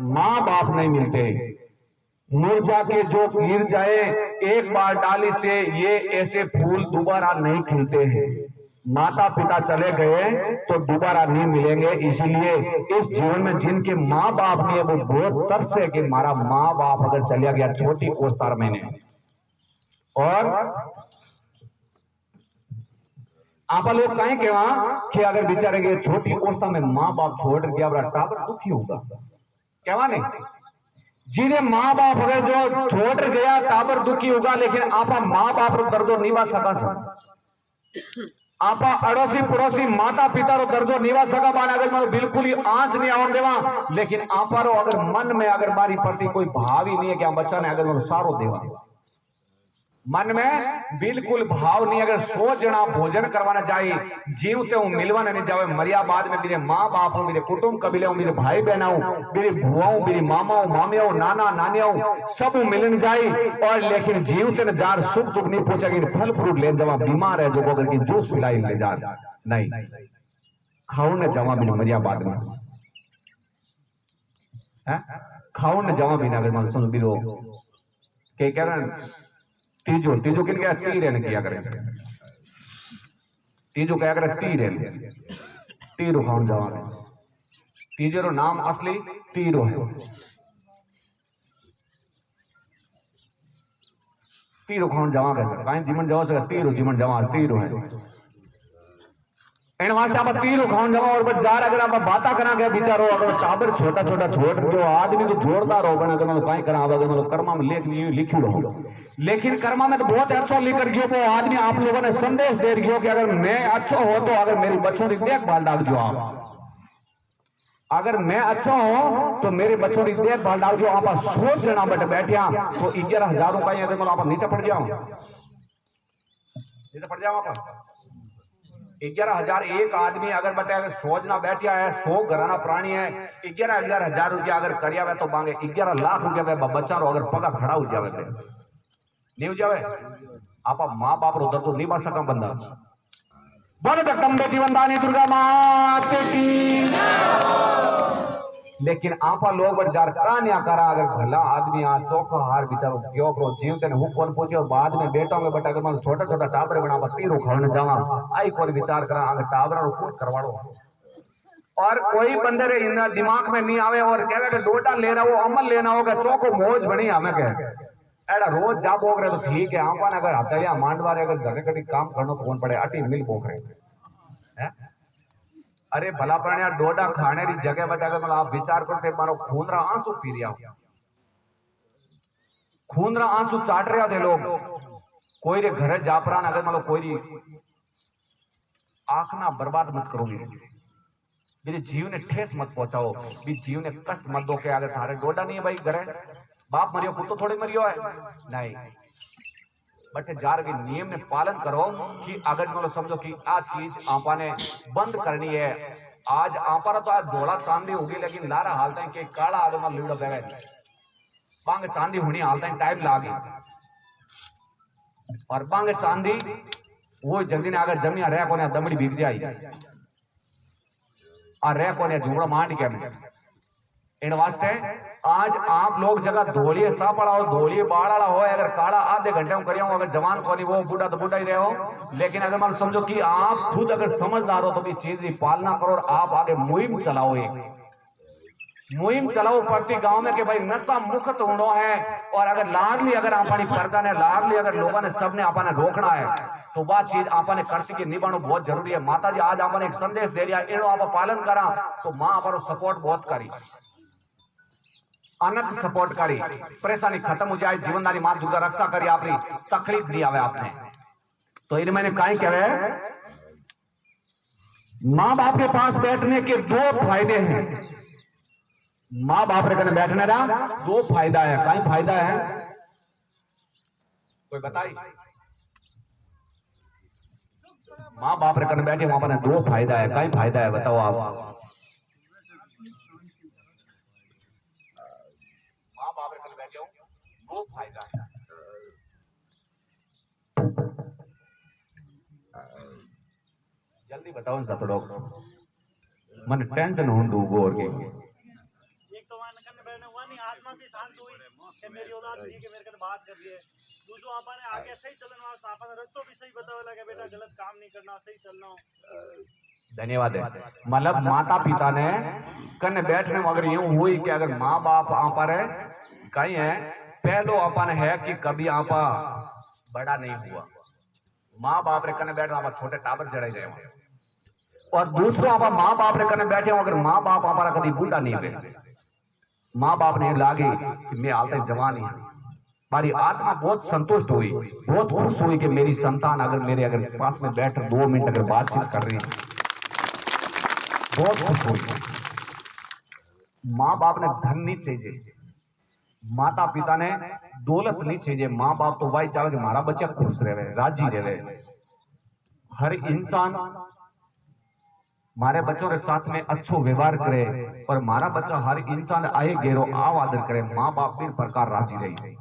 माँ बाप नहीं मिलते। मुरझा के जो गिर जाए एक बार डाली से, ये ऐसे फूल दोबारा नहीं खिलते हैं। माता पिता चले गए तो दोबारा नहीं मिलेंगे। इसीलिए इस जीवन में जिनके माँ बाप नहीं है वो बहुत तरस है कि हमारा माँ बाप अगर चला गया छोटी कोस्तार महीने। और आप लोग कहें कि वहां कि अगर बेचारे के छोटी कोस्ता में माँ बाप छोड़ गया टाबर दुखी होगा, क्या नहीं? जिन्हें माँ बाप अगर जो छोड़ गया टाबर दुखी होगा, लेकिन आपा माँ बाप रो दर्दो निभा सका सर। आपा अड़ोसी पड़ोसी माता पिता रो दर्दो निभा सका बाने अगर मारो बिल्कुल ही आंच नहीं आवन देवा, लेकिन आपा रो अगर मन में अगर बारी प्रति कोई भाव ही नहीं है कि हम बच्चा ने अगर मारो सारो देवा, मन में बिल्कुल भाव नहीं, अगर 100 जना भोजन करवाना चाहिए जीवते हूं मिलवाना नहीं जावे मरिया बाद में मेरे माँ बाप हो, मेरे कुटुंब कबीले हो, मेरे भाई बहना हो, मेरी बुआओं, मेरी मामाओं, मामियाओं, नाना नानियाओं सब मिलन जाए। और लेकिन जीवते ने जार सुख दुख नहीं पूछेगी, फल फ्रूट ले जावा, बीमार है जो अगर की जूस पिलाई ले जा नहीं खाऊ ने जावा बिना मरिया बाद में खाऊ ने जावा बिना अगर मान सुन बिरो के कह रहे तीजो तीजो किन क्या तीर ने किया करे, तीजो क्या करे तीर तीरो खान जावा, तीजो रो नाम असली तीरो है, तीरो खान जावा कैसे कहीं जीवन जावा सका तीरो जीवन जावा तीरो है इन वास्ते आप तीरो खान जावा। और जार अगर आप बाता करा गया बिचारो अगर टाबर छोटा छोटा छोड़ दो आदमी तो जोरदार हो बना अगर कहीं करा अगर कर्मा में लिखी रहो, लेकिन कर्मा में तो बहुत अच्छा लिख गयो वो आदमी। आप लोगों ने संदेश दे गयो कि अगर मैं अच्छा हो तो अगर मेरी बच्चों की देखभाल डाक जो आप, अगर मैं अच्छा हूं तो मेरे बच्चों की देखभाल डाक जो आप 100 जना बट बैठिया तो 11,000 का अगर आप नीचे पड़ जाओ, नीचे पड़ जाओ आप 11,000 एक आदमी अगर बटे अगर 100 जना बैठिया है 100 घराना प्राणी है 11,000 रुपया अगर करिया वे तो मांगे 11 लाख रुपया वे बच्चा रो अगर पगा खड़ा हो जावे नहीं हो जावे। आप माँ बाप रो दर्द तो नहीं बच सका बंदा। बोलो जगदम्बे जीवन दानी दुर्गा माते की। लेकिन आपा लोग जार कान्या करा अगर भला आदमी आ चौका हार बिचारो क्यों करो जीवते ने हु कौन पूछे और बाद में बेटा में बटा अगर मैं छोटा छोटा टाबर बना तीरो खाने जावा आई कोई विचार करा अगर टाबर रो कौन करवाड़ो। और कोई बंदे रे इन दिमाग में नहीं आवे और कहवे कि डोडा ले रहा वो अमल लेना होगा चौको मौज बनी हमें कह एड़ा रोज जा बोक रहे तो ठीक है। आपन अगर हथड़िया मांडवारे अगर जगह कटी काम करनो कौन पड़े अटी मिल बोक रहे हैं। अरे भला प्राणी डोडा खाने की जगह बट अगर मतलब आप विचार करो कि मारो खून रा आंसू पी रिया हो, खून रा आंसू चाट रहे थे लोग, कोई रे घरे जापरान अगर मतलब कोई आंखना बर्बाद मत करो, मेरे जीव ने ठेस मत पहुंचाओ, भी जीव ने कष्ट मत दो के अगर थारे डोडा नहीं है भाई घरे बाप मरियो कुत्तो थोड़े मरियो है नहीं बट जार के नियम ने पालन करो कि अगर मतलब समझो कि आ चीज आपा ने बंद करनी है। आज आपा तो आज धोला चांदी होगी लेकिन लारा हालता है कि काला आलू में लीड़ा बेवे बांग चांदी होनी हालता है टाइम लागे और बांग चांदी वो जल्दी ने अगर जमिया रह को दमड़ी भीग जाए और रह को झुमड़ा मांड के इन वास्ते आज आप लोग जगह धोलिए सा पड़ा हो धोलिए बाड़ा हो अगर काला आधे घंटे में करिया अगर जवान को नहीं वो बूढ़ा तो बूढ़ा ही रहे हो, लेकिन अगर मान समझो कि आप खुद अगर समझदार हो तो भी चीज की पालना करो और आप आगे मुहिम चलाओ, एक मुहिम चलाओ प्रति गांव में कि भाई नशा मुक्त होना है। और अगर लाडली अगर आपने प्रजा ने लाडली अगर लोगों ने सबने आपने रोकना है तो वह चीज आपने करती के निभाना बहुत जरूरी है। माता जी आज आपने एक संदेश दे दिया इन आप पालन करा तो माँ आप सपोर्ट बहुत करी अनंत सपोर्ट करी परेशानी खत्म हो जाए जीवनदारी मां दुर्गा रक्षा करी आपकी तकलीफ दी आवे आपने तो इन मैंने कहीं कहे मां बाप के पास बैठने के 2 फायदे हैं। मां बाप रे कने बैठने का 2 फायदा है। कहीं फायदा है कोई बताई मां बाप रे कने बैठे वहां पर 2 फायदा है। कहीं फायदा है बताओ आप। वो फायदा है जल्दी बताओ सतड़ो मन टेंशन हो गोर के बहन हुआ नहीं आत्मा भी शांत हुई कि मेरी औलाद नहीं कि मेरे कने बात कर रही है। दूसरों आपा ने आगे सही चलना वास्ते आपा ने रस्तो भी सही बतावे लगे बेटा गलत काम नहीं करना सही चलना। धन्यवाद है। मतलब माता पिता ने कन बैठने में अगर यूं हुई कि अगर माँ बाप आपा रहे कहीं है पहलो अपन है कि कभी आपा बड़ा नहीं हुआ माँ बाप रे कने बैठे आप छोटे टाबर जड़े गए और दूसरों आप माँ बाप रे कने बैठे हो अगर माँ बाप हमारा कभी बूढ़ा नहीं हुए माँ बाप ने लागे कि मैं हाल तक जवान ही हमारी आत्मा बहुत संतुष्ट हुई बहुत खुश हुई कि मेरी संतान अगर मेरे अगर पास में बैठ 2 मिनट अगर बातचीत कर रही है बहुत खुश हुई। माँ बाप ने धन नहीं चाहिए माता पिता ने दौलत नहीं चाहिए माँ बाप तो वही चाहे कि हमारा बच्चा खुश रहे राजी रहे। हर इंसान हमारे बच्चों के साथ में अच्छो व्यवहार करे और हमारा बच्चा हर इंसान आए गेरो आव आदर करे माँ बाप भी प्रकार राजी रहे।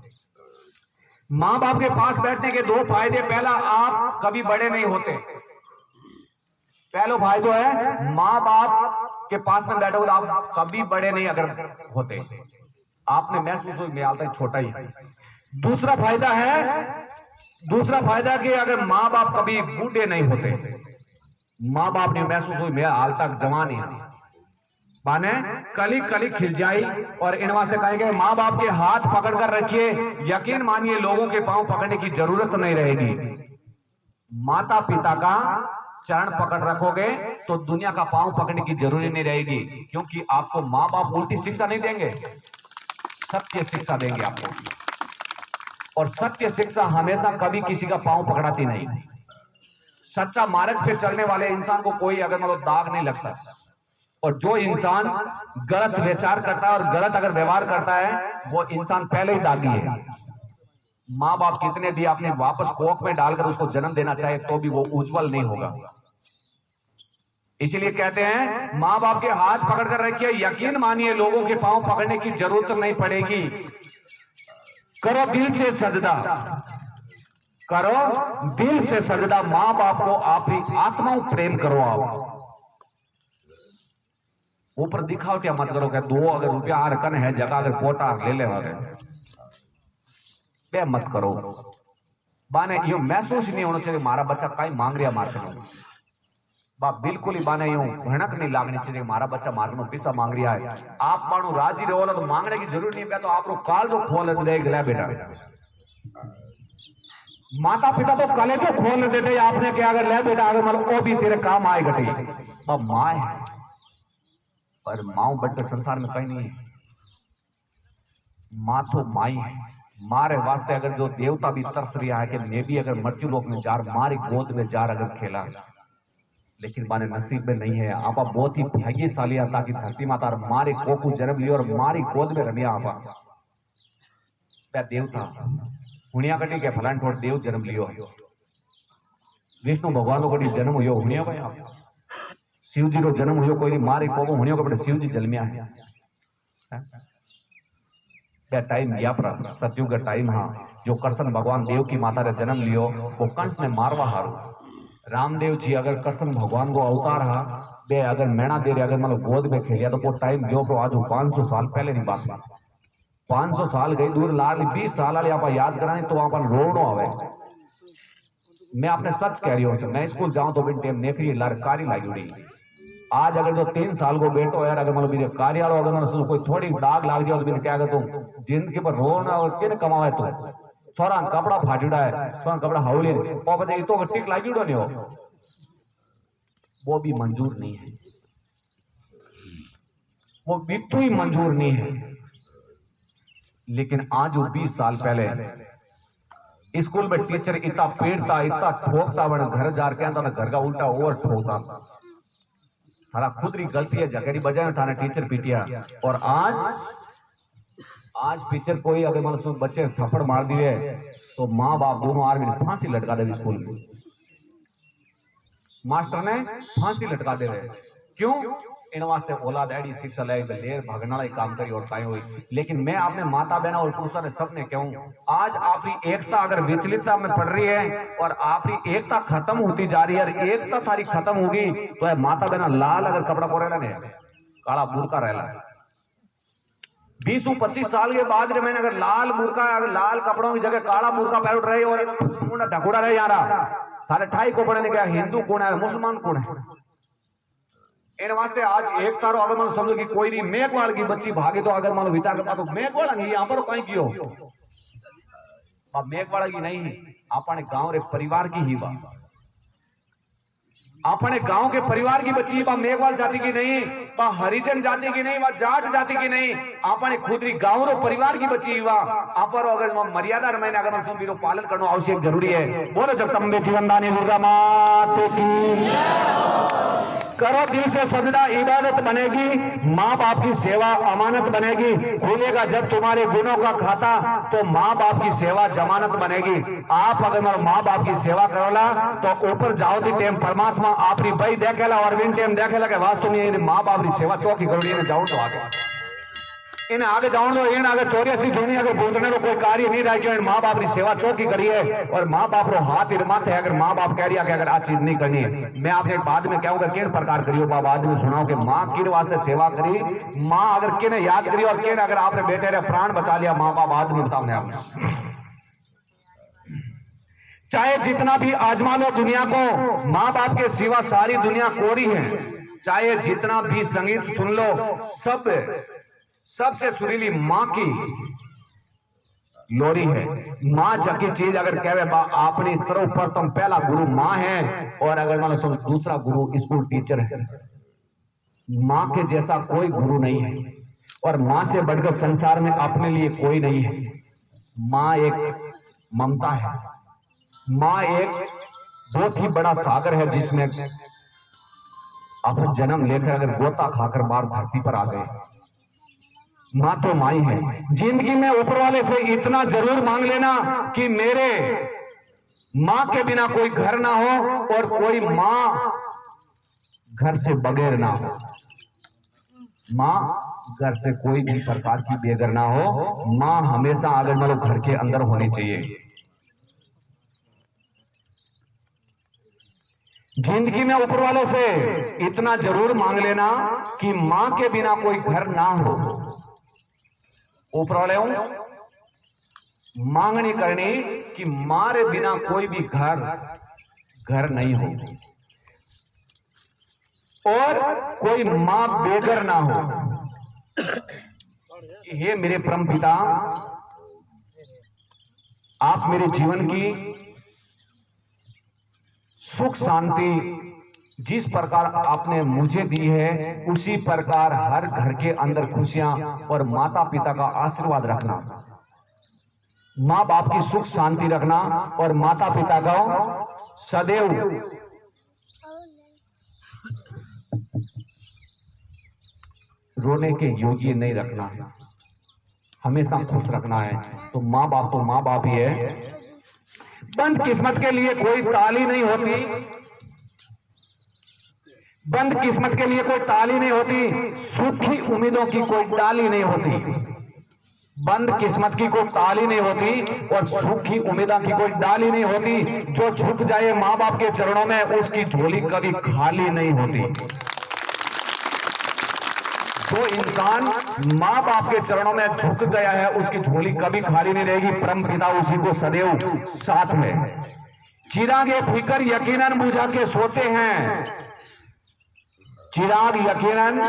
माँ बाप के पास बैठने के 2 फायदे पहला आप कभी बड़े नहीं होते पहला फायदा है माँ बाप के पास में बैठे तो आप कभी बड़े नहीं अगर होते आपने महसूस हुई मैं हाल तक छोटा ही। दूसरा फायदा कि अगर माँ बाप कभी बूढ़े नहीं होते माँ बाप ने महसूस हुई मैं हाल तक जवान ही माने कली कली खिल जाई और इन वास्ते कहेंगे माँ बाप के हाथ पकड़ कर रखिए यकीन मानिए लोगों के पांव पकड़ने की जरूरत नहीं रहेगी। माता पिता का चरण पकड़ रखोगे तो दुनिया का पांव पकड़ने की जरूरत नहीं रहेगी क्योंकि आपको माँ बाप उल्टी शिक्षा नहीं देंगे सत्य शिक्षा देंगे आपको और सत्य शिक्षा हमेशा कभी किसी का पांव पकड़ाती नहीं। सच्चा मार्ग पे चलने वाले इंसान को कोई अगर मतलब दाग नहीं लगता और जो इंसान गलत विचार करता है और गलत अगर व्यवहार करता है वो इंसान पहले ही दागी है। माँ बाप कितने भी आपने वापस कोख में डालकर उसको जन्म देना चाहे तो भी वो उज्जवल नहीं होगा। इसीलिए कहते हैं माँ बाप के हाथ पकड़ कर रखिए यकीन मानिए लोगों के पांव पकड़ने की जरूरत नहीं पड़ेगी। करो दिल से सजदा करो दिल से सजदा माँ बाप को आप ही आत्माओं प्रेम करो आप ऊपर दिखाओ क्या मत करो क्या 2 अगर रुपया आरकन है जगह अगर पोटा ले ले बे मत करो बाने यो महसूस नहीं होना चाहिए हमारा बच्चा कहीं मांग रहा मार्केट बा बिल्कुल ही बाने यूं भनक नहीं लागनी चाहिए हमारा बच्चा मार्केट में पैसा मांग रहा है आप मानो राजी रहो तो मांगने की जरूरत नहीं है तो आप लोग काल जो खोल देगा बेटा माता पिता तो कले जो खोल देते आपने क्या अगर ले बेटा अगर मतलब वो भी तेरे काम आए घटी माँ है पर माँ बट संसार में कहीं नहीं है माँ तो माई है मारे वास्ते अगर जो देवता भी तरस रहा है कि मैं भी अगर मृत्यु लोक में जार मारी गोद में जार अगर खेला लेकिन माने नसीब में नहीं है आपा बहुत ही भाग्यशाली है ताकि धरती माता मारे कोकू जन्म लियो और मारी गोद में रमिया आपा देवता हुणिया कटी के फलान ठोड़ देव जन्म लियो विष्णु भगवान को कटी जन्म हुयो हुणिया भाई आप शिव जी रो जन्म हुयो कोई मारी कोको हुणियो को बड़े शिव जी जन्मिया है क्या टाइम गया पर सतयुग का टाइम हाँ जो कृष्ण भगवान देव की माता ने जन्म लियो वो कंस ने मारवा हारू रामदेव जी अगर कृष्ण भगवान को अवतार हा बे अगर मैणा दे रहे अगर मतलब गोद में खेलिया तो वो टाइम गयो तो आज 500 साल पहले नहीं बात 500 साल गई दूर लाल 20 साल वाले आप याद कराने तो वहां पर रोनो आवे मैं आपने सच कह रही हूं मैं स्कूल जाऊं तो बिन टाइम नेकरी लड़कारी लागी उड़ी आज अगर जो 3 साल को बेटो यार अगर मतलब कार्यालय अगर मतलब कोई थोड़ी दाग लाग जाए तो क्या तुम जिंदगी पर रोना और किन कमावे तू छोरा कपड़ा फाटूड़ा है छोरा कपड़ा हाउली और बजे तो टिक लागी उड़ो नहीं हो वो भी मंजूर नहीं है वो बिट्टू ही मंजूर नहीं है। लेकिन आज वो 20 साल पहले स्कूल में टीचर इतना पेड़ता इतना ठोकता बड़े घर जार के आता घर का उल्टा और ठोकता थारा खुद री गलती है जगरी बजाय थाने टीचर पीटिया और आज टीचर कोई अगर मतलब बच्चे थप्पड़ मार दिए तो माँ बाप दोनों आर्मी फांसी लटका दे स्कूल में मास्टर ने फांसी लटका दे रहे क्यों इन वास्ते औलाद ऐडी शिक्षा ले लेर भागना ही काम करी और काई हुई। लेकिन मैं आपने माता बहना और पुरुषों ने सबने कहूं आज आपकी एकता अगर विचलितता में पड़ रही है और आपकी एकता खत्म होती जा रही है एकता थारी खत्म होगी तो माता बहना लाल अगर कपड़ा पोरेला ने काला बुरका रहला 20-25 साल के बाद रे मैंने अगर लाल मुर्खा अगर लाल कपड़ों की जगह काला मुर्खा पहन रहे और मुंडा ढकोड़ा रहे यारा थारे ठाई को पढ़ने क्या हिंदू कौन है मुसलमान कौन है इन वास्ते आज एक तारो अगर मान समझो कि कोई नहीं मेघवाल की बच्ची भागे तो अगर मान लो विचार करता तो मेघवाड़ा नहीं यहाँ पर कहीं कियो मेघवाड़ा की नहीं अपने गांव रे परिवार की ही बात अपने गांव के परिवार की बच्ची बा मेघवाल जाति की नहीं बा हरिजन जाति की नहीं बा जाट जाति की नहीं अपने खुद ही गांव रो परिवार की बच्ची बा पर अगर मर्यादा मैंने अगर सुन भी पालन करना आवश्यक जरूरी है। बोलो जगदम्बे जीवनदानी दुर्गा माता की करो दिल से सजदा इबादत बनेगी माँ बाप की सेवा अमानत बनेगी खुलेगा जब तुम्हारे गुनों का खाता तो माँ बाप की सेवा जमानत बनेगी। आप अगर माँ बाप की सेवा करोला तो ऊपर जाओ दी टेम परमात्मा आपरी भाई देखेला और विन टेम देखेला के वास्तव में माँ बाप की सेवा चौकी करोड़ी जाओ तो आगे इन आगे जाओ दो इन आगे 84 जूनी अगर बोलने को कोई कार्य नहीं रह गया माँ बाप की सेवा चौकी करिए और माँ बाप रो हाथ इरमात है अगर माँ बाप कह रही है अगर आज चीज नहीं करनी है मैं आपके बाद में कहूंगा किन प्रकार करियो बाद में सुनाओ कि माँ किन वास्ते सेवा करी माँ अगर किन याद करी और किन अगर आपने बेटे रे प्राण बचा लिया माँ बाप बाद में बताओ आपने चाहे जितना भी आजमा लो दुनिया को माँ बाप के सिवा सारी दुनिया कोरी है चाहे जितना भी संगीत सुन लो सबसे सुरीली माँ की लोरी है। माँ जकी चीज अगर कहे आपने सर्वप्रथम पहला गुरु माँ है और अगर मान लो दूसरा गुरु स्कूल टीचर है। माँ के जैसा कोई गुरु नहीं है और माँ से बढ़कर संसार में अपने लिए कोई नहीं है। माँ एक ममता है। माँ एक बहुत ही बड़ा सागर है जिसमें आप जन्म लेकर अगर गोता खाकर बाहर धरती पर आ गए। माँ तो माई है। जिंदगी में ऊपर वाले से इतना जरूर मांग लेना कि मेरे माँ के बिना कोई घर ना हो और कोई माँ घर से बगैर ना हो। माँ घर से कोई भी प्रकार की बेघर ना हो। माँ हमेशा अगर मान लो घर के अंदर होनी चाहिए। जिंदगी में ऊपर वाले से इतना जरूर मांग लेना कि माँ के बिना कोई घर ना हो। ऊपर वाले मांगनी करनी कि मारे बिना कोई भी घर नहीं हो और कोई मां बेघर ना हो। हे मेरे परम पिता आप मेरे जीवन की सुख शांति जिस प्रकार आपने मुझे दी है उसी प्रकार हर घर के अंदर खुशियां और माता पिता का आशीर्वाद रखना। माँ बाप की सुख शांति रखना और माता पिता का सदैव रोने के योग्य नहीं रखना, हमेशा खुश रखना है। तो माँ बाप ही है। बंद किस्मत के लिए कोई ताली नहीं होती। बंद किस्मत के लिए कोई ताली नहीं होती। सूखी उम्मीदों की कोई डाली नहीं होती। बंद किस्मत की कोई ताली नहीं होती और सूखी उम्मीदों की कोई डाली नहीं होती। जो झुक जाए माँ बाप के चरणों में उसकी झोली कभी खाली नहीं होती। जो इंसान माँ बाप के चरणों में झुक गया है उसकी झोली कभी खाली नहीं रहेगी। परम पिता उसी को सदैव साथ है। चिराग फिकर यकीनन बुझा के सोते हैं। चिराग यकीनन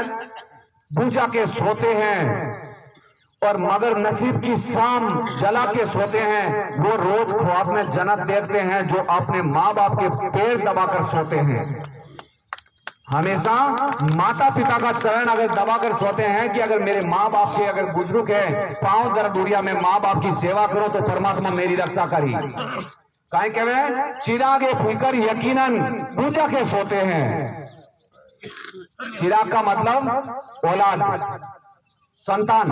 बुझा के सोते हैं और मगर नसीब की शाम जला के सोते हैं। वो रोज ख्वाब में जन्नत देखते हैं जो अपने माँ बाप के पैर दबाकर सोते हैं। हमेशा माता पिता का चरण अगर दबाकर सोते हैं कि अगर मेरे माँ बाप के अगर बुजुर्ग है पांव दरदुरिया में माँ बाप की सेवा करो तो परमात्मा मेरी रक्षा करी। काहे कहे चिराग फिकर यकीनन बुझा के सोते हैं। चिराग का मतलब औलाद संतान।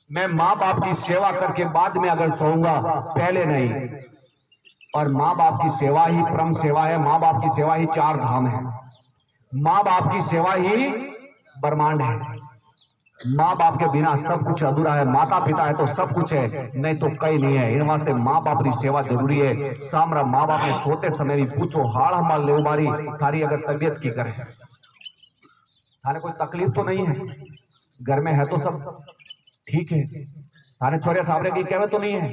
मैं माँ बाप की सेवा करके बाद में अगर सोऊंगा पहले नहीं। और माँ बाप की सेवा ही परम सेवा है। माँ बाप की सेवा ही चार धाम है। माँ बाप की सेवा ही ब्रह्मांड है। माँ बाप के बिना सब कुछ अधूरा है। माता पिता है तो सब कुछ है, नहीं तो कहीं नहीं है। इन वास्ते माँ बाप की सेवा जरूरी है। सामरा माँ बाप ने सोते समय भी पूछो हाड़ हमार ले बारी थारी अगर तबियत की करे थाने कोई तकलीफ तो नहीं है। घर में है तो सब ठीक है, थाने छोरे सामने की कहवे तो नहीं है।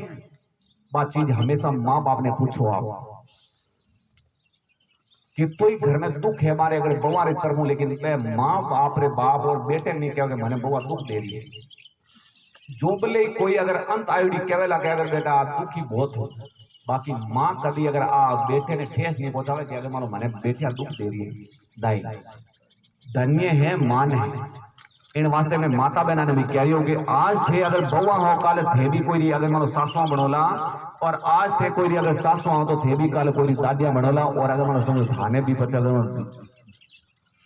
बात चीज हमेशा माँ बाप ने पूछो आप कि तो ही घर में दुख है मारे अगर बउआ रे करमू, लेकिन मैं माँ बाप रे बाप और बेटे नहीं कहोगे मैंने बउआ दुख दे रही है। जो बोले कोई अगर अंत आयुडी कहवे लगे अगर बेटा आप दुखी बहुत हो, बाकी माँ कभी अगर आ बेटे ने ठेस नहीं पहुंचावे कि अगर मानो मैंने बेटिया दुख दे रही है, दाई धन्य है मान है। इन वास्ते में माता बहना ने भी कह रही होगी आज थे अगर बउआ हो काल थे भी कोई अगर मानो सासुआ बनोला, और आज थे कोई अगर सासुआ हो तो थे भी काल कोई दादिया बनोला, और अगर मानो समझ थाने भी पचा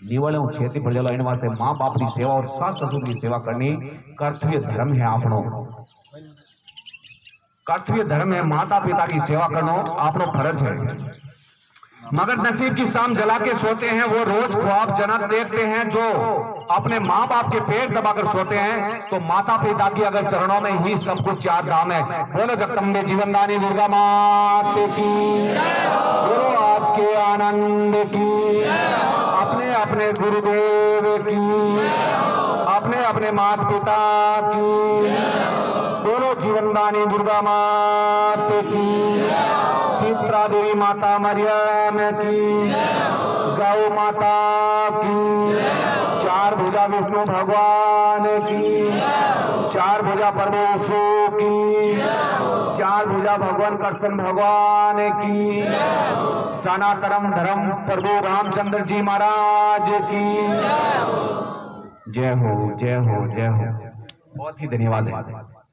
निवले छेती पड़ जाला। इन वास्ते माँ बाप की सेवा और सास ससुर की सेवा करनी कर्तव्य धर्म है आपनो, कर्तव्य धर्म है। माता पिता की सेवा करना आपनो फर्ज है। मगर नसीब की शाम जला के सोते हैं वो रोज ख्वाब जनक देखते हैं जो अपने माँ बाप के पेट दबाकर सोते हैं, तो माता पिता की अगर चरणों में ही सब कुछ चार धाम है। बोलो जगदम्बे जीवनदानी दुर्गा माते की, बोलो आज के आनंद की, अपने अपने गुरुदेव की, अपने अपने माता पिता की, बोलो जीवनदानी दुर्गा माते की, शीतला देवी माता मरियम की, गौ माता की, चार भुजा विष्णु भगवान की, चार भुजा प्रभु यीशु की, चार भुजा भगवान कृष्ण भगवान की, सनातन धर्म प्रभु रामचंद्र जी महाराज की जय हो जय हो जय हो। बहुत ही धन्यवाद है।